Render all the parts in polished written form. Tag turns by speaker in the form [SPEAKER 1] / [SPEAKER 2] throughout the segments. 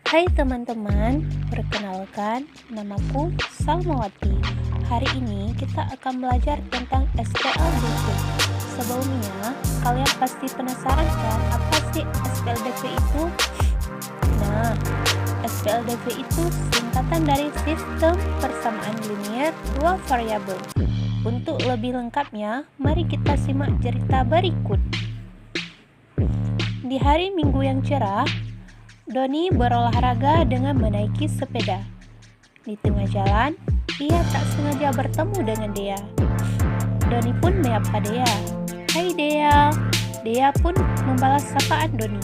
[SPEAKER 1] Hai teman-teman, perkenalkan namaku Salmawati. Hari ini kita akan belajar tentang SPLDV. Sebelumnya, kalian pasti penasaran kan apa sih SPLDV itu? Nah, SPLDV itu singkatan dari Sistem Persamaan Linier Dua Variabel. Untuk lebih lengkapnya, mari kita simak cerita berikut. Di hari Minggu yang cerah, Doni berolahraga dengan menaiki sepeda. Di tengah jalan, ia tak sengaja bertemu dengan Dea. Doni pun menyapa Dea. "Hai Dea." Dea pun membalas sapaan Doni.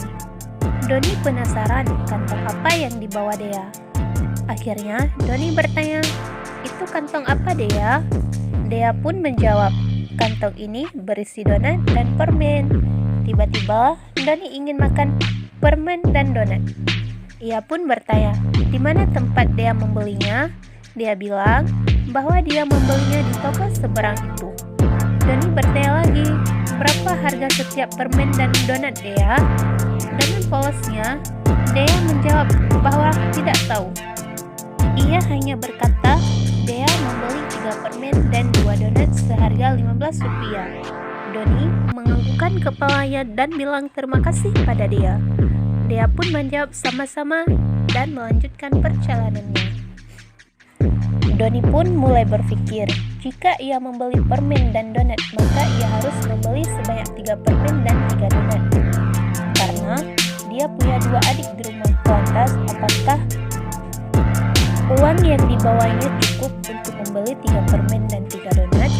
[SPEAKER 1] Doni penasaran kantong apa yang dibawa Dea. Akhirnya Doni bertanya, "Itu kantong apa Dea?" Dea pun menjawab, "Kantong ini berisi donat dan permen." Tiba-tiba Doni ingin makan permen dan donat. Ia pun bertanya, di mana tempat Dea membelinya? Dia bilang bahwa dia membelinya di toko seberang itu. Doni bertanya lagi, berapa harga setiap permen dan donat Dea? Dengan polosnya, Dea menjawab bahwa tidak tahu. Ia hanya berkata, Dea membeli 3 permen dan 2 donat seharga Rp15. Doni menganggukkan kepalanya dan bilang terima kasih pada Dea. Dea pun menjawab sama-sama dan melanjutkan perjalanannya. Doni pun mulai berpikir, jika ia membeli permen dan donat, maka ia harus membeli sebanyak 3 permen dan 3 donat. Karena dia punya 2 adik di rumah. Lantas, apakah uang yang dibawanya cukup untuk membeli 3 permen dan 3 donat?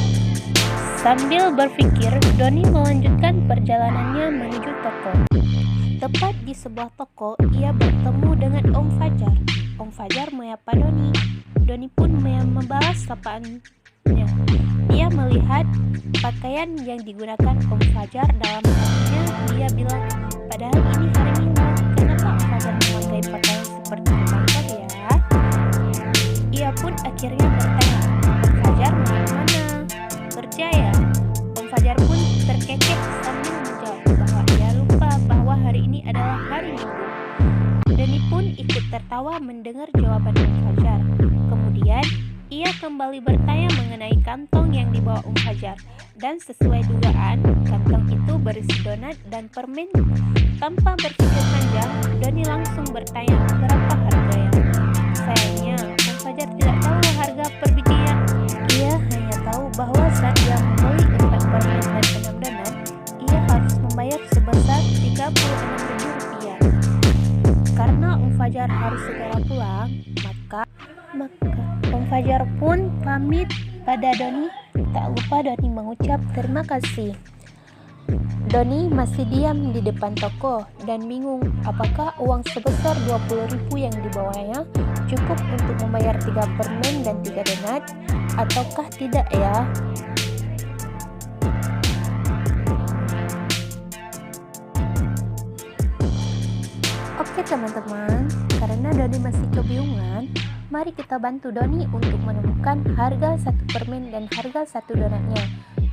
[SPEAKER 1] Sambil berpikir, Doni melanjutkan perjalanannya menuju toko. Tepat di sebuah toko, ia bertemu dengan Om Fajar. Om Fajar menyapa Doni. Doni pun membalas sapaannya. Dia melihat pakaian yang digunakan Om Fajar. Dalam hatinya, dia bilang, padahal ini hari Minggu, kenapa Om Fajar memakai pakaian seperti di kantor ya? Ia pun akhirnya bertanya, Om Fajar mau mana? Kerja ya? Om Fajar pun terkekeh sambil menjawab bahwa ia lupa bahwa hari ini adalah hari Minggu. Doni pun ikut tertawa mendengar jawaban Om Fajar. Kemudian, ia kembali bertanya mengenai kantong yang dibawa Om Fajar. Dan sesuai dugaan, kantong itu berisi donat dan permen. Tanpa berpikir panjang, Doni langsung bertanya berapa harganya. Sayangnya, Om Fajar tidak tahu harga per bijinya. Ia hanya tahu bahwa saat ia membeli 4 permen dan 6 donat, ia harus membayar sebesar Rp36.000. Karena Om Fajar harus segera pulang, maka Om Fajar pun pamit pada Doni. Tak lupa Doni mengucap terima kasih. Doni masih diam di depan toko dan bingung apakah uang sebesar Rp20.000 yang dibawanya cukup untuk membayar 3 permen dan 3 donat ataukah tidak ya? Oke teman-teman, karena Doni masih kebingungan, mari kita bantu Doni untuk menemukan harga 1 permen dan harga 1 donatnya.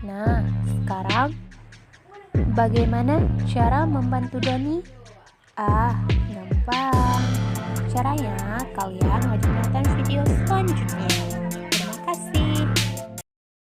[SPEAKER 1] Nah, sekarang bagaimana cara membantu Doni? Gampang. Caranya, kalian wajib nonton video selanjutnya.